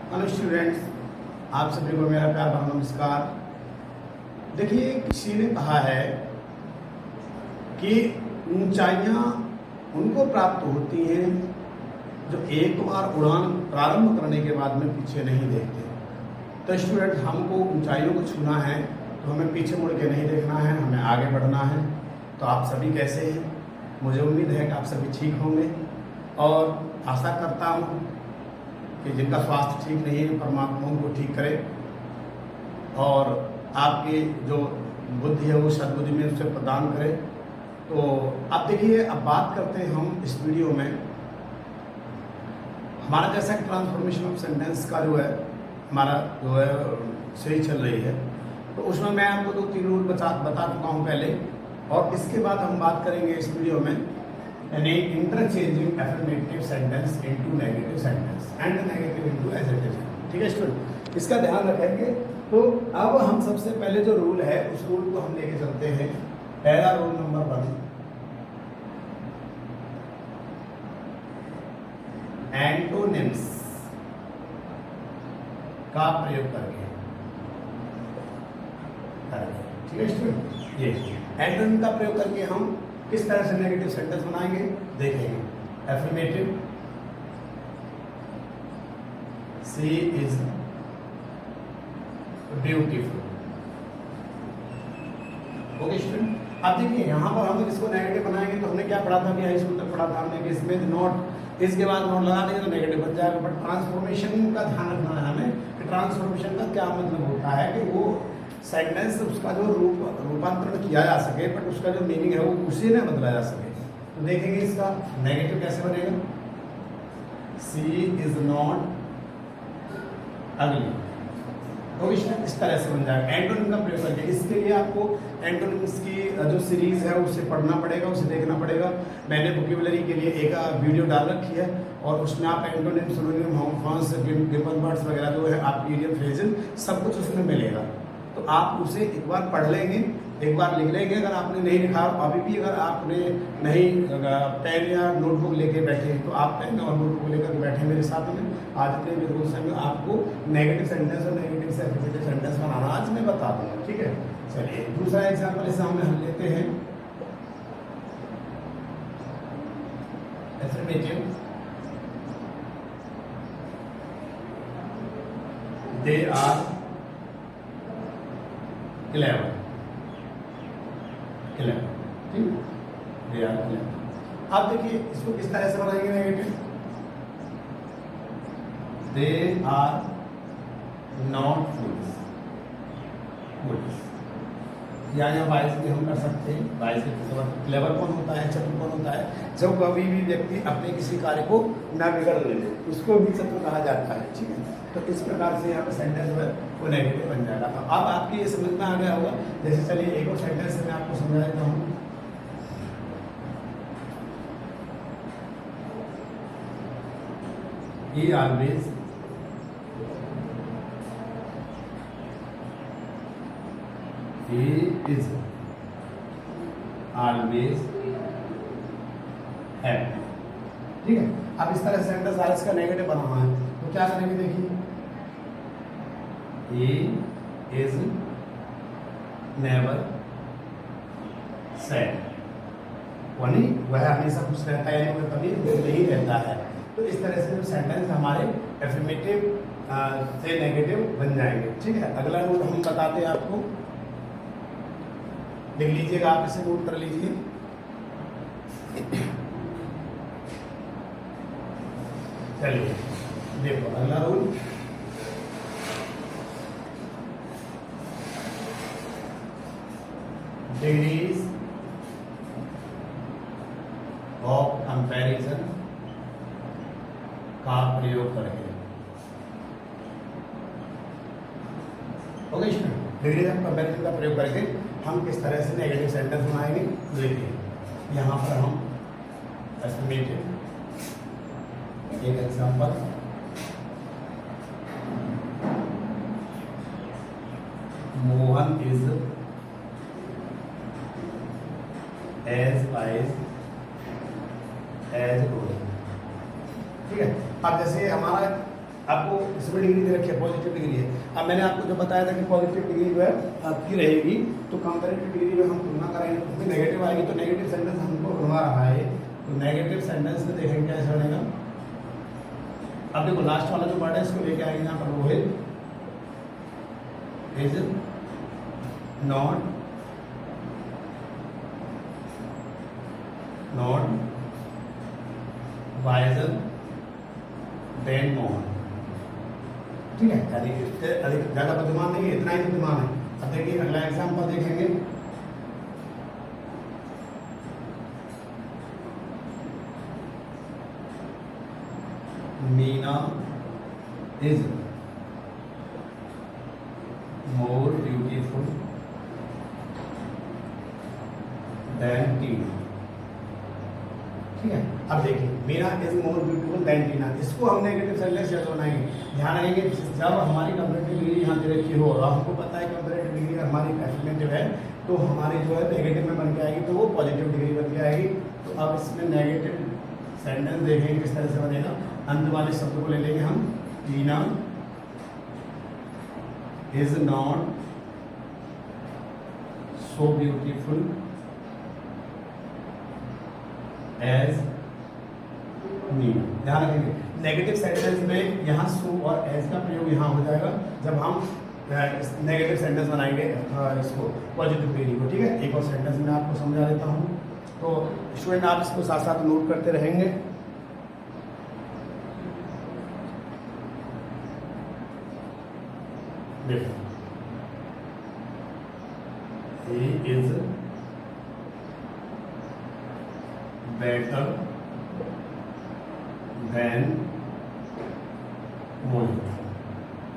Hello students, आप सभी को मेरा प्यार भरा नमस्कार। देखिए, किसी ने कहा है कि ऊंचाइयां उनको प्राप्त होती हैं जो एक बार उड़ान प्रारंभ करने के बाद में पीछे नहीं देखते। तो स्टूडेंट्स, हमको ऊंचाइयों को छूना है तो हमें पीछे मुड़ के नहीं देखना है, हमें आगे बढ़ना है। तो आप सभी कैसे हैं? मुझे उम्मीद है कि आप सभी ठीक होंगे और आशा करता हूँ कि जिनका स्वास्थ्य ठीक नहीं है परमात्मा उनको ठीक करे और आपकी जो बुद्धि है वो सद्बुद्धि में उसे प्रदान करे। तो अब देखिए, अब बात करते हैं हम इस वीडियो में हमारा जैसा कि ट्रांसफॉर्मेशन ऑफ सेंटेंस का जो है हमारा जो है सही चल रही है। तो उसमें मैं आपको 2-3 रूल बता चुका हूँ पहले, और इसके बाद हम बात करेंगे इस वीडियो में interchanging affirmative sentence into negative sentence and negative into adjective. ठीक है स्टूडेंट, इसका ध्यान रखेंगे। तो अब हम सबसे पहले जो रूल है उस रूल को हम लेके चलते हैं। पहला रूल नंबर 1, एंटोनिम्स का प्रयोग करके। ठीक है स्टूडेंट, ये एंटोनिम का प्रयोग करके हम किस तरह से नेगेटिव सेंटेंस बनाएंगे देखेंगे। Affirmative, she is beautiful. Okay student, अब देखिए यहाँ पर हम इसको नेगेटिव बनाएंगे तो हमने क्या पढ़ा था, हाई स्कूल तक पढ़ा था हमने कि इसमें नॉट, इसके बाद नॉट लगा देंगे तो नेगेटिव बन जाएगा। बट ट्रांसफॉर्मेशन का ध्यान रखना है हमें कि ट्रांसफॉर्मेशन का क्या मतलब होता है कि वो सेंटेंस उसका जो रूपांतरण किया जा सके, बट उसका जो मीनिंग है वो उसी में बदला जा सके। तो देखेंगे इसका नेगेटिव कैसे बनेगा। सी इज नॉट अगली, तो इस तरह से बन जाएगा एंटोनिम का प्रयोग करके। इसके लिए आपको एंटोनिम्स की जो सीरीज है उसे पढ़ना पड़ेगा, उसे देखना पड़ेगा। मैंने वोकैबुलरी के लिए एक वीडियो डाल रखी है और उसमें आप एंटोनिम, सिनोनिम, होमोफॉन्स, गिवन वर्ड्स वगैरह जो है आपकी इडियम, फ्रेजल सब कुछ उसमें मिलेगा। तो आप उसे एक बार पढ़ लेंगे, एक बार लिख लेंगे। अगर आपने नहीं लिखा, अभी भी अगर आपने नहीं पेन या नोटबुक लेके बैठे तो आप पेन और नोटबुक लेकर बैठे मेरे साथ में, आज अपने बिल्कुल समय आपको नेगेटिव सेंटेंस और नेगेटिव से एफर्मेटिव सेंटेंस बनाना आज मैं बता दूंगा। ठीक है, चलिए दूसरा एग्जाम्पल इसे हम लेते हैं। Affirmative, they are clever. ठीक, दे आर क्लेवर। अब देखिए इसको किस तरह से बनाएंगे नेगेटिव। दे आर नॉट फूल्स। या वाइस भी हम कर सकते हैं। वाइस के क्लेवर कौन होता है, चतुर कौन होता है, जब कभी भी व्यक्ति अपने किसी कार्य को ना बिगड़ ले उसको भी चतुर कहा जाता है। ठीक है, तो इस प्रकार से यहाँ पे सेंटेंस है वो नेगेटिव बन जाएगा। तो अब आपकी ये समझ में आ गया होगा। जैसे चलिए एक और सेंटेंस मैं आपको समझा देता हूँ। He always is always happy। ठीक है, अब इस तरह सेंटेंस आर का नेगेटिव बना हुआ है तो क्या करेंगे देखिए। He is never sad। वह हमेशा खुश रहता है, यानी कभी नहीं रहता है। तो इस तरह से सेंटेंस हमारे एफर्मेटिव से नेगेटिव बन जाएंगे। ठीक है, अगला रूल हम बताते हैं आपको, देख लीजिएगा, आप इसे नोट कर लीजिए। चलिए देखो अगला रूल, डिग्रीज ऑफ कंपैरिजन का प्रयोग करके। Okay student, degrees of comparison का प्रयोग करके हम किस तरह से नेगेटिव सेंटेंस बनाएंगे देखिए। यहाँ पर हम एस्टिमेटेड एक example, Mohan is as wise as gold. ठीक है, अब जैसे हमारा आपको इसमें डिग्री दे रखी है, पॉजिटिव डिग्री है। अब मैंने आपको जो बताया था कि पॉजिटिव डिग्री जो है आपकी रहेगी, तो कंपैरेटिव डिग्री में हम तुलना कराएंगे तो उसमें नेगेटिव आएगी। तो नेगेटिव सेंटेंस हमको बनवा रहा है, तो नेगेटिव सेंटेंस में देखेंगे कैसे बनेगा। अब देखो लास्ट वाला जो वर्ड है इसको लेके आएंगे यहाँ पर, Rohit is not visor then Mohan. ठीक है, यानी इससे अधिक ज्यादा बुद्धिमान नहीं है, इतना ही बुद्धिमान है। अब देखिए अगला एग्जाम्पल देखेंगे। Meena is more beautiful than Tina. ठीक है, अब देखिए Meena is more beautiful than Tina, इसको हम नेगेटिव सेंटेंस कैसे बनाएंगे। ध्यान रखेंगे जब हमारी कंपैरेटिव डिग्री यहाँ दे रखी हो और हमको पता है कंपैरेटिव डिग्री हमारी एफर्मेटिव है, तो हमारी जो है नेगेटिव में बन के आएगी, तो वो पॉजिटिव डिग्री बन के आएगी। तो अब इसमें नेगेटिव सेंटेंस देखेंगे किस तरह से बनेगा। अंत वाले शब्द को ले लेंगे हम, Tina is not so beautiful as Meena. ध्यान रखेंगे नेगेटिव सेंटेंस में यहाँ सो और एज का प्रयोग यहाँ हो जाएगा जब हम नेगेटिव सेंटेंस बनाएंगे इसको पॉजिटिव डिग्री को। ठीक है, एक और सेंटेंस मैं आपको समझा देता हूँ, तो स्टूडेंट आप इसको साथ साथ नोट करते रहेंगे। देखो, he is better than मोहित।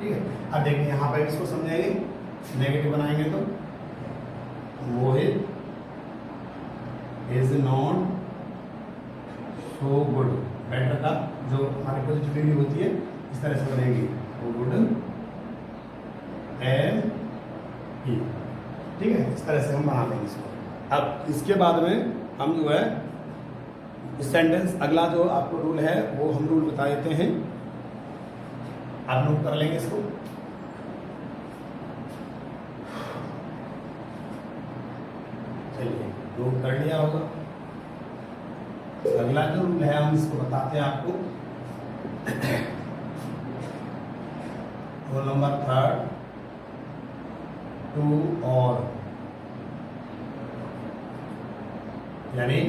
ठीक है, अब देखिए यहाँ पर इसको समझेंगे, नेगेटिव बनाएंगे तो Mohit is not so good. Better का जो हमारी पॉजिटिव डिग्री होती है इस तरह से बनेगी, वो गुड एंड ही। ठीक है, इस तरह से हम बना देंगे इसको। अब इसके बाद में हम जो है सेंटेंस अगला जो आपको रूल है वो हम रूल बता देते हैं, आप नोट कर लेंगे इसको। चलिए नोट कर लिया होगा। अगला जो रूल है हम इसको बताते हैं आपको। रूल नंबर 3, टू और, यानी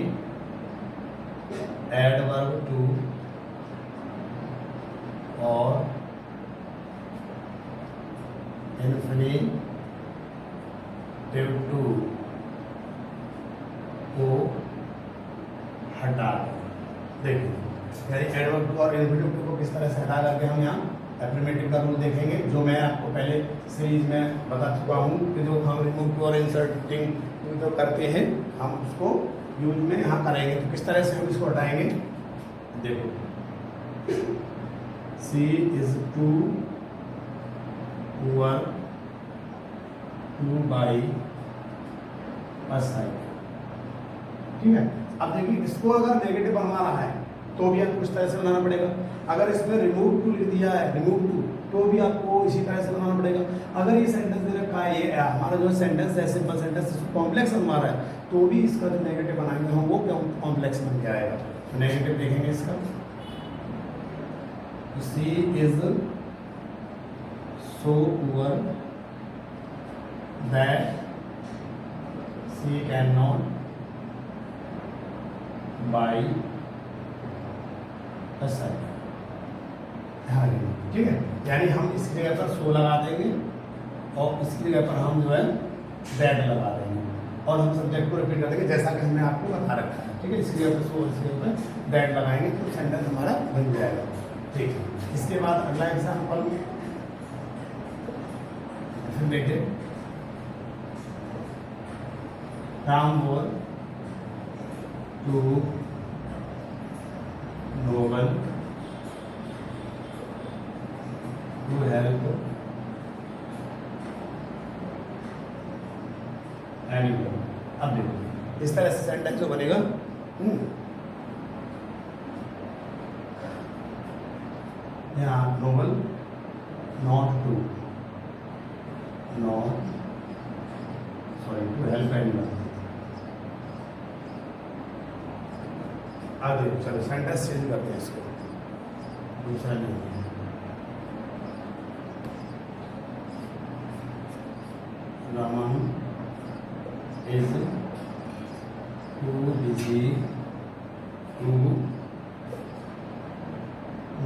एडवर्ब टू और इन्फिनिटिव टू को हटा दें। देखिए यानी एडवर्ब टू और इन्फिनिटिव टू को किस तरह से हटा करके हम यहाँ एफर्मेटिव का रूल देखेंगे, जो मैं आपको पहले सीरीज में बता चुका हूँ कि जो हम रिमूव टू और इंसर्टिंग जो करते हैं हम उसको यूज में यहाँ करेंगे। तो किस तरह से हम इसको हटाएंगे, देखो she is too poor to buy a cycle. ठीक है, अब देखिए इसको अगर नेगेटिव बनवा रहा है तो भी आपको इस तरह से बनाना पड़ेगा। अगर इसमें रिमूव टू लिख दिया है, रिमूव टू, तो भी आपको इसी तरह से बनाना पड़ेगा। अगर ये सेंटेंस दे रखा है, ये हमारा जो सेंटेंस है सिंपल सेंटेंस कॉम्प्लेक्स बनवा रहा है, तो भी इसका जो नेगेटिव बनाएंगे हम वो कॉम्प्लेक्स बन के आएगा। तो नेगेटिव देखेंगे इसका, she is so poor that she can not buy a cycle. ठीक है, यानी हम इसकी जगह पर सो लगा देंगे और इसकी जगह पर हम जो है दैट लगा देंगे और हम सब्जेक्ट को रिपीट कर देंगे जैसा कि हमने आपको बता रखा है। ठीक है, इसकी जगह पर सो, इसकी जगह पर दैट लगाएंगे तो सेंटेंस हमारा बन जाएगा। ठीक है, इसके बाद अगला एग्जाम्पल फिर देखिए, Ram was too noble to help anyone. अब देखो इस तरह से सेंटेंस जो बनेगा, यहाँ noble not to help animal. आगे चलो सेंटेंस चेंज करते हैं इसको, दूसरा नहीं है। Raman is too busy to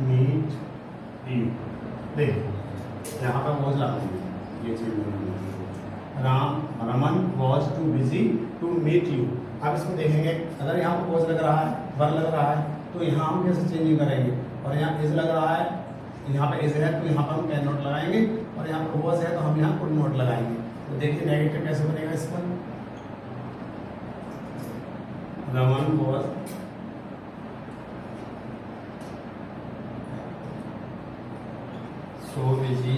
meet you। देख यहाँ पर वॉज लगाएंगे, ये चीज Raman was too busy to meet you. अब इसको देखेंगे, अगर यहाँ पर वॉज लग रहा है, वर लग रहा है, तो यहाँ हम कैसे चेंजिंग करेंगे, और यहाँ इज लग रहा है, यहाँ पे इज है तो यहाँ पर हम कैन नॉट लगाएंगे, और यहाँ पर वॉज है तो हम यहाँ कुड नॉट लगाएंगे। तो देखिए नेगेटिव कैसे बनेगा इसका, Raman was so busy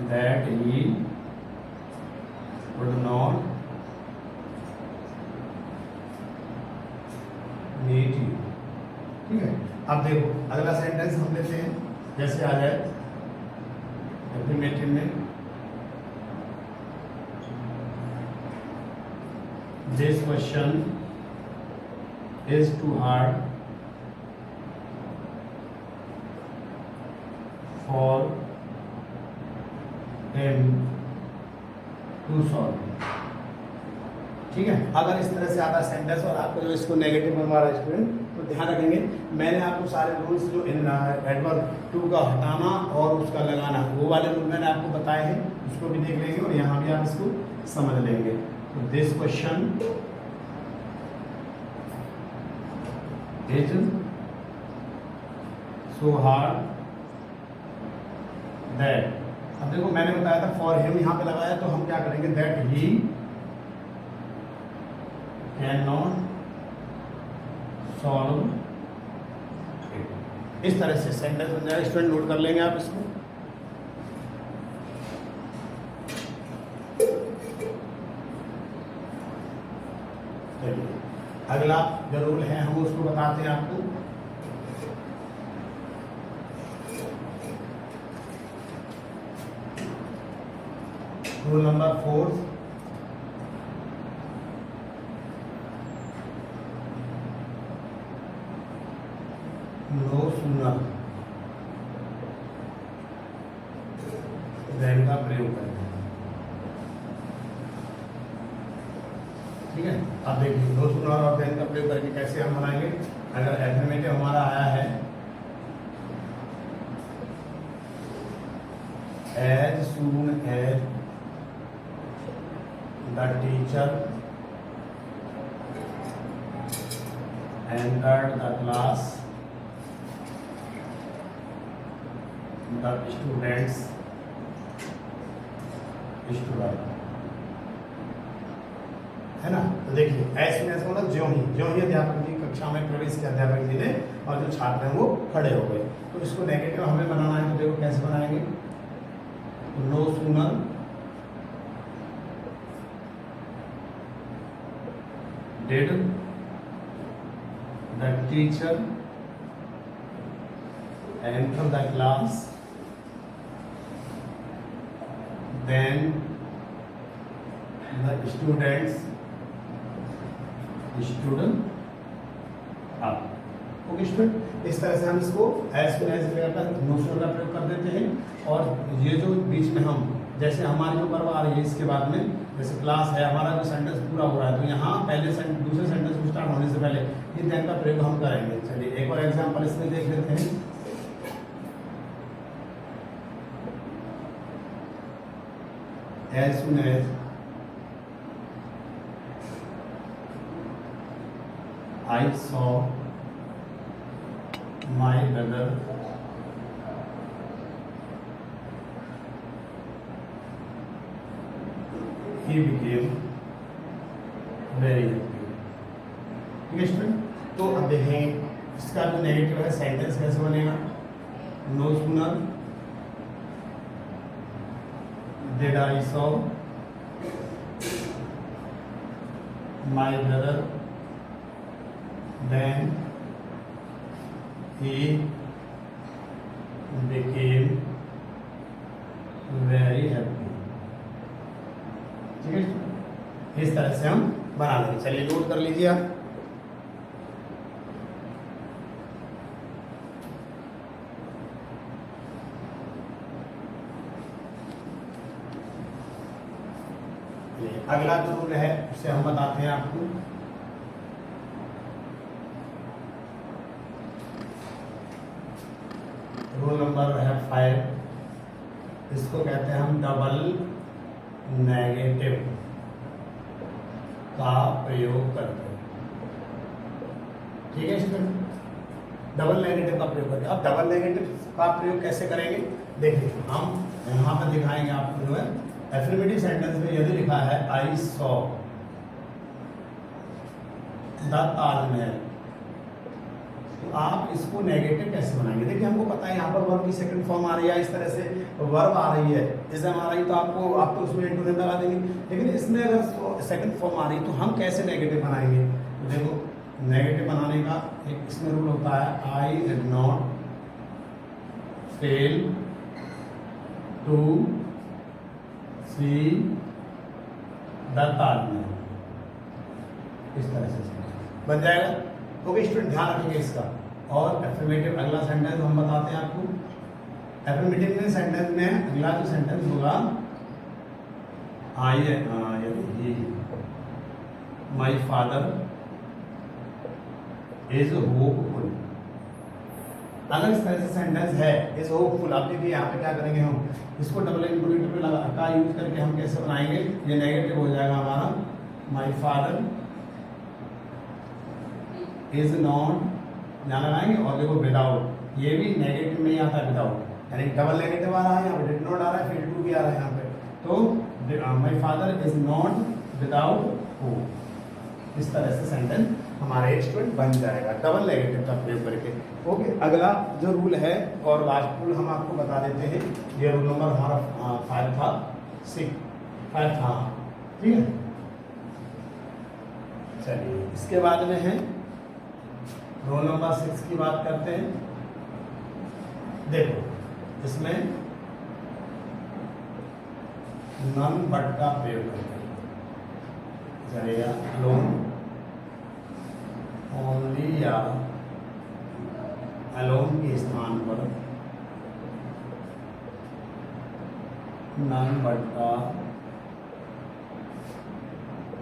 that he could not meet you। ठीक है, अब देखो अगला सेंटेंस हम लेते हैं, जैसे आ जाए एफर्मेटिव में, this question is too hard for him to solve। ठीक है, अगर इस तरह से आता सेंटेंस और आपको जो इसको नेगेटिव बनवा रहा है स्टूडेंट, तो ध्यान रखेंगे मैंने आपको सारे रूल्स जो इन एडवर्ब टू का हटाना और उसका लगाना, वो वाले रूल मैंने आपको बताए हैं, उसको भी देख लेंगे और यहाँ भी आप इसको समझ लेंगे। तो this question is so hard that. अब देखो मैंने बताया था फॉर हिम, यहाँ पे लगाया, तो हम क्या करेंगे, that he can not solve it. इस तरह से सेंटेंस बन जाएगा, स्टूडेंट नोट कर लेंगे आप इसको। चलिए अगला जो रूल है हम उसको बताते हैं आपको। Rule number 4, no sooner than का प्रयोग करें। ठीक है, अब देखिए नो सूनर और देन का प्रयोग करके कैसे हम बनाएंगे। अगर एफर्मेटिव हमारा आया है as soon as the teacher entered the class, the students stood up। है ना, तो देखिए ऐसे में मतलब ज्यों ही अध्यापक जी कक्षा में प्रवेश किया अध्यापक जी ने, और जो छात्र हैं वो खड़े हो गए। तो इसको नेगेटिव हमें बनाना है, तो देखो कैसे बनाएंगे। तो no sooner did the teacher enter the class, then the students stood up। Okay student, इस तरह से हम इसको एज सुन एज का नोशन का प्रयोग कर देते हैं। और ये जो बीच में हम जैसे हमारी जो वर्ब आ रही है इसके बाद में, जैसे क्लास है हमारा जो सेंटेंस पूरा हो रहा है, तो यहाँ पहले दूसरे सेंटेंस को स्टार्ट होने से पहले ये देन का प्रयोग हम करेंगे। चलिए एक और एग्जांपल इसमें देख लेते हैं। As soon as I saw my brother he became very happy। ठीक है स्टूडेंट, तो अब देखें इसका जो नेगेटिव है सेंटेंस कैसे बनेगा। No sooner did I saw my brother then he became very happy। ठीक है, इस तरह से हम बना लेंगे। चलिए नोट कर लीजिए आप। अगला जो रूल है उसे हम बताते हैं आपको। रूल नंबर है 5। इसको कहते हैं हम डबल नेगेटिव का प्रयोग करते हैं। ठीक है स्टूडेंट, डबल नेगेटिव का प्रयोग करते हैं। अब डबल नेगेटिव का प्रयोग कैसे करेंगे देखिए, हम यहाँ पर दिखाएंगे आपको जो है एफर्मेटिव सेंटेंस में यदि लिखा है आई सॉ द ताजमहल, तो आप इसको नेगेटिव कैसे बनाएंगे? देखिए हमको पता है यहाँ पर वर्ब की सेकंड फॉर्म आ रही है, इस तरह से वर्ब आ रही है, इसमें आ रही तो आप तो उसमें इंटू लगा देंगे। लेकिन इसमें अगर सेकंड फॉर्म आ रही तो हम कैसे नेगेटिव बनाएंगे? तो देखो नेगेटिव बनाने का एक इसमें रूल होता है, I did not fail to see the Taj Mahal, इस तरह से बन जाएगा। तो स्टूडेंट ध्यान रखेंगे इसका। और एफर्मेटिव अगला सेंटेंस हम बताते हैं आपको। एफर्मेटिव में सेंटेंस में अगला जो सेंटेंस होगा आई माई फादर इज होपफुल। अगर इस तरह से सेंटेंस है इज होपफुल, आप देखिए यहाँ पे क्या करेंगे, हम इसको डबल इंक्लूडिव पे लगा का यूज करके हम कैसे बनाएंगे, ये नेगेटिव हो जाएगा हमारा, माई फादर इज नॉट यहाँ लगाएंगे। और देखो विदाउट, ये भी नेगेटिव में ही आता है विदाउट, यानी डबल नेगेटिव आ रहा है, यहाँ पे डिड नॉट आ रहा है, फिर टू भी आ रहा है यहाँ पे। तो my father is not without hope, इस तरह से सेंटेंस हमारे स्टूडेंट बन जाएगा डबल नेगेटिव का प्रयोग करके। ओके, अगला जो रूल है और लास्ट रूल हम आपको बता देते हैं। ये रूल नंबर हमारा 5 था, 5 था, ठीक है। चलिए इसके बाद में है रोल नंबर 6 की बात करते हैं। देखो इसमें नन बट का प्रयोग करते हैं, चलेगा अलोन, ओनली या अलोन के स्थान पर नन बट का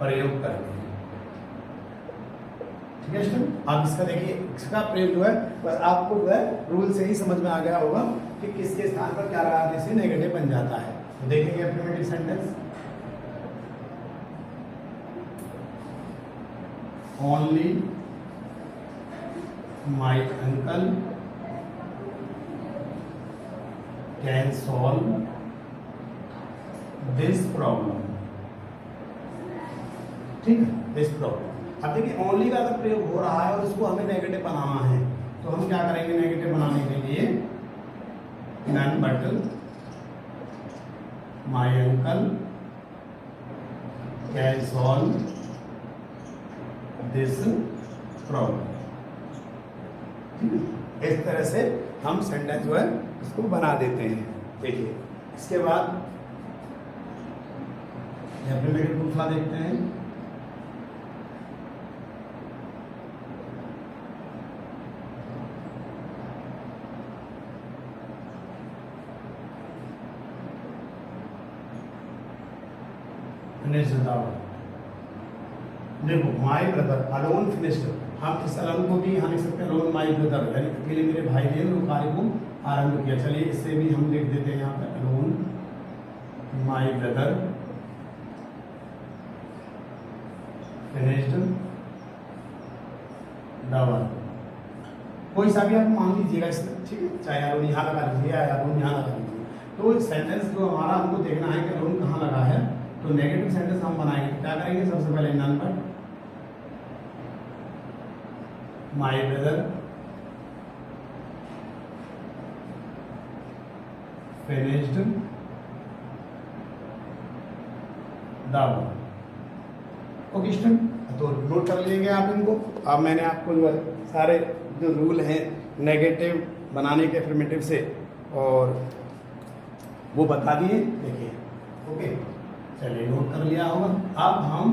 प्रयोग करते हैं। ठीक है स्टूडेंट, आप इसका देखिए, इसका प्रयोग जो है बस आपको जो है रूल से ही समझ में आ गया होगा कि किसके स्थान पर क्या लगाने से नेगेटिव बन जाता है। तो देखेंगे affirmative sentence, only my uncle can solve this problem. ठीक है, दिस प्रॉब्लम। अब देखिए ओनली का अगर प्रयोग हो रहा है और उसको हमें नेगेटिव बनाना है, तो हम क्या करेंगे नेगेटिव बनाने के लिए, none but my uncle can solve this problem. इस तरह से हम सेंटेंस जो है उसको बना देते हैं। देखिए इसके बाद एफर्मेटिव दूसरा देखते हैं। देखो माई ब्रदर अलोन फिनिश्ड, हम इस अलोन को भी यहाँ लिख सकते हैं अलोन माई ब्रदर, यानी अकेले मेरे भाई ने वो कार्य को आरंभ किया। चलिए इससे भी हम लिख देते हैं यहाँ पे alone my brother finished the work. कोई सा भी आप मान लीजिएगा इसमें, ठीक है, चाहे अलोन यहाँ लगा लीजिए या अलोन यहाँ लगा लीजिए। तो सेंटेंस जो हमारा हमको देखना है कि अलोन कहाँ लगा है, तो नेगेटिव सेंटेंस हम बनाएंगे, क्या करेंगे सबसे पहले none but my brother finished the work. Okay student, तो नोट कर लीजिएंगे आप इनको। अब मैंने आपको जो सारे जो रूल हैं नेगेटिव बनाने के अफर्मेटिव से और वो बता दिए। देखिए ओके, चलिए नोट कर लिया होगा। अब हम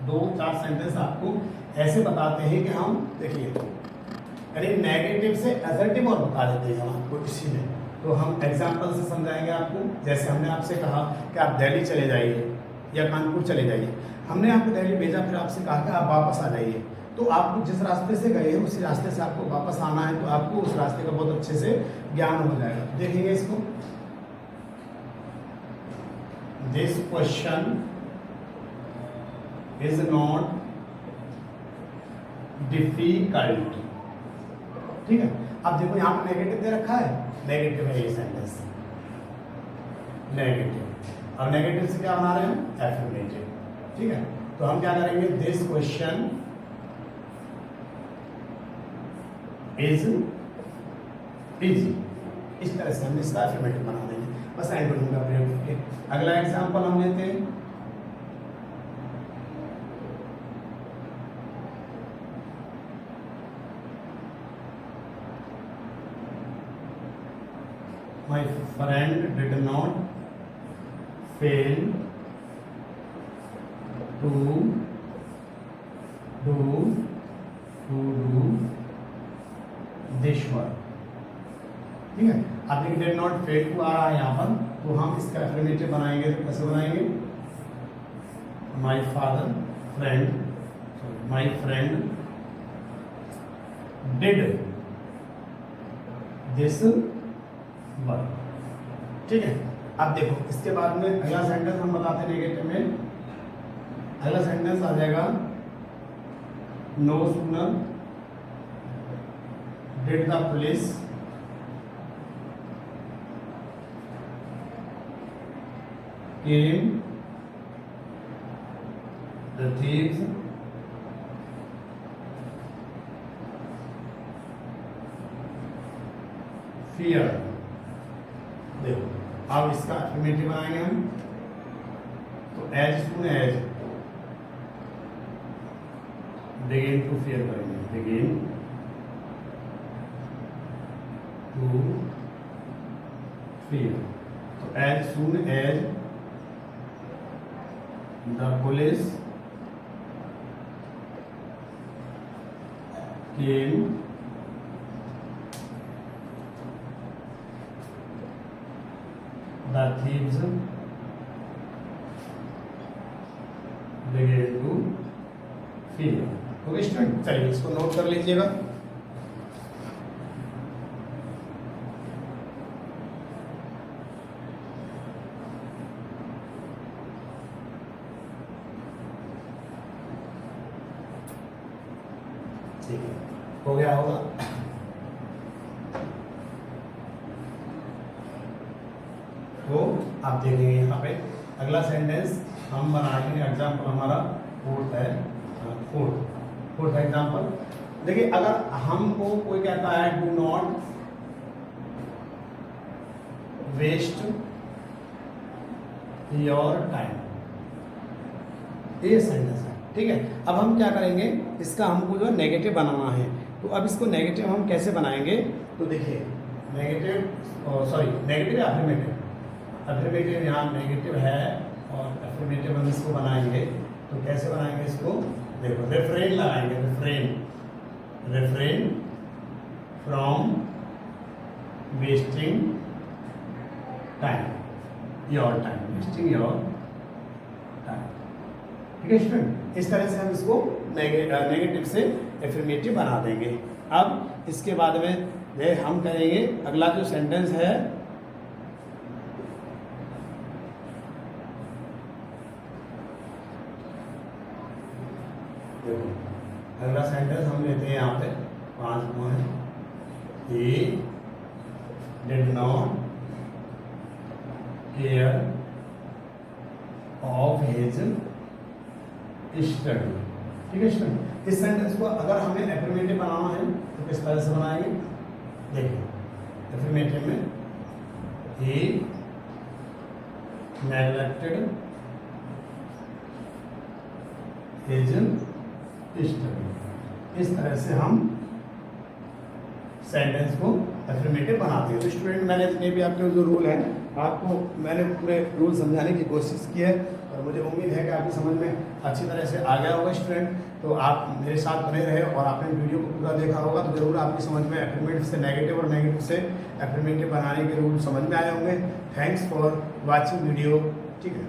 2-4 सेंटेंस आपको ऐसे बताते हैं कि हम देखिए यानी नेगेटिव से असर्टिव और बता देते हैं हम आपको इसी में। तो हम एग्जाम्पल से समझाएंगे आपको। जैसे हमने आपसे कहा कि आप दिल्ली चले जाइए या कानपुर चले जाइए, हमने आपको दिल्ली भेजा, फिर आपसे कहा कि आप वापस आ जाइए। तो आप जिस रास्ते से गए हैं उसी रास्ते से आपको वापस आना है, तो आपको उस रास्ते का बहुत अच्छे से ज्ञान हो जाएगा। देखेंगे इसको, this question is not difficult. ठीक है, अब देखो यहाँ पर नेगेटिव दे रखा है, नेगेटिव है ये सेंटेंस, नेगेटिव। अब नेगेटिव से क्या बना रहे हैं, एफर्मेटिव। ठीक है, तो हम क्या करेंगे, दिस क्वेश्चन इज इजी, इस तरह से हम इसका एफर्मेटिव बना देंगे, बस एंटोनिम का प्रयोग करके। अगला एग्जांपल हम लेते हैं, my friend did not fail to do this work। ठीक है, अब देखिए did not fail to आ रहा है यहाँ पर, तो हम इसका एफर्मेटिव बनाएंगे। तो कैसे बनाएंगे, my friend did this work. ठीक है, अब देखो इसके बाद में अगला सेंटेंस हम बताते हैं नेगेटिव में। अगला सेंटेंस आ जाएगा, no sooner did the police came the thieves fear. देखो अब इसका एफर्मेटिव बनाएंगे हम, तो as soon as begin to fear करेंगे, बिगिन टू फियर। तो as soon as the police came the thieves began to fear। Okay student, चलिए इसको नोट कर लीजिएगा। ठीक है, हो गया होगा। तो आप देखेंगे यहाँ पे अगला सेंटेंस हम बनाएंगे। एग्जाम्पल हमारा फोर्थ है, फोर्थ एग्जाम्पल। देखिए अगर हमको कोई कहता है do not waste your time, ये सेंटेंस है। ठीक है, अब हम क्या करेंगे, इसका हमको जो नेगेटिव बनाना है। तो अब इसको नेगेटिव हम कैसे बनाएंगे, तो देखिए नेगेटिव या अफर्मेटिव, अफर्मेटिव यहाँ नेगेटिव है और अफर्मेटिव हम इसको बनाएंगे। तो कैसे बनाएंगे इसको, देखो रेफ्रेन लगाएंगे, refrain from wasting time, your time, wasting your time. ठीक है स्टूडेंट, इस तरह से हम इसको नेगेटिव से एफर्मेटिव बना देंगे। अब इसके बाद में हम करेंगे अगला जो सेंटेंस है, देखो अगला सेंटेंस हम लेते हैं यहाँ पे 5 है, he did not care of his study। ठीक है स्टूडेंट, इस सेंटेंस को अगर हमें एफर्मेटिव बनाना है तो किस तरह से बनाएंगे, देखिए एफर्मेटिव में he neglected his study, इस तरह से हम सेंटेंस को अफर्मेटिव बनाते हैं। तो स्टूडेंट, मैंने जितने भी आपके जो रूल हैं आपको मैंने पूरे रूल समझाने की कोशिश की है और मुझे उम्मीद है कि आपकी समझ में अच्छी तरह से आ गया होगा स्टूडेंट। तो आप मेरे साथ बने रहे और आपने वीडियो को पूरा देखा होगा तो जरूर आपकी समझ में अफर्मेटिव से नेगेटिव और नेगेटिव से अफर्मेटिव बनाने के रूल समझ में आए होंगे। Thanks for watching video. ठीक है।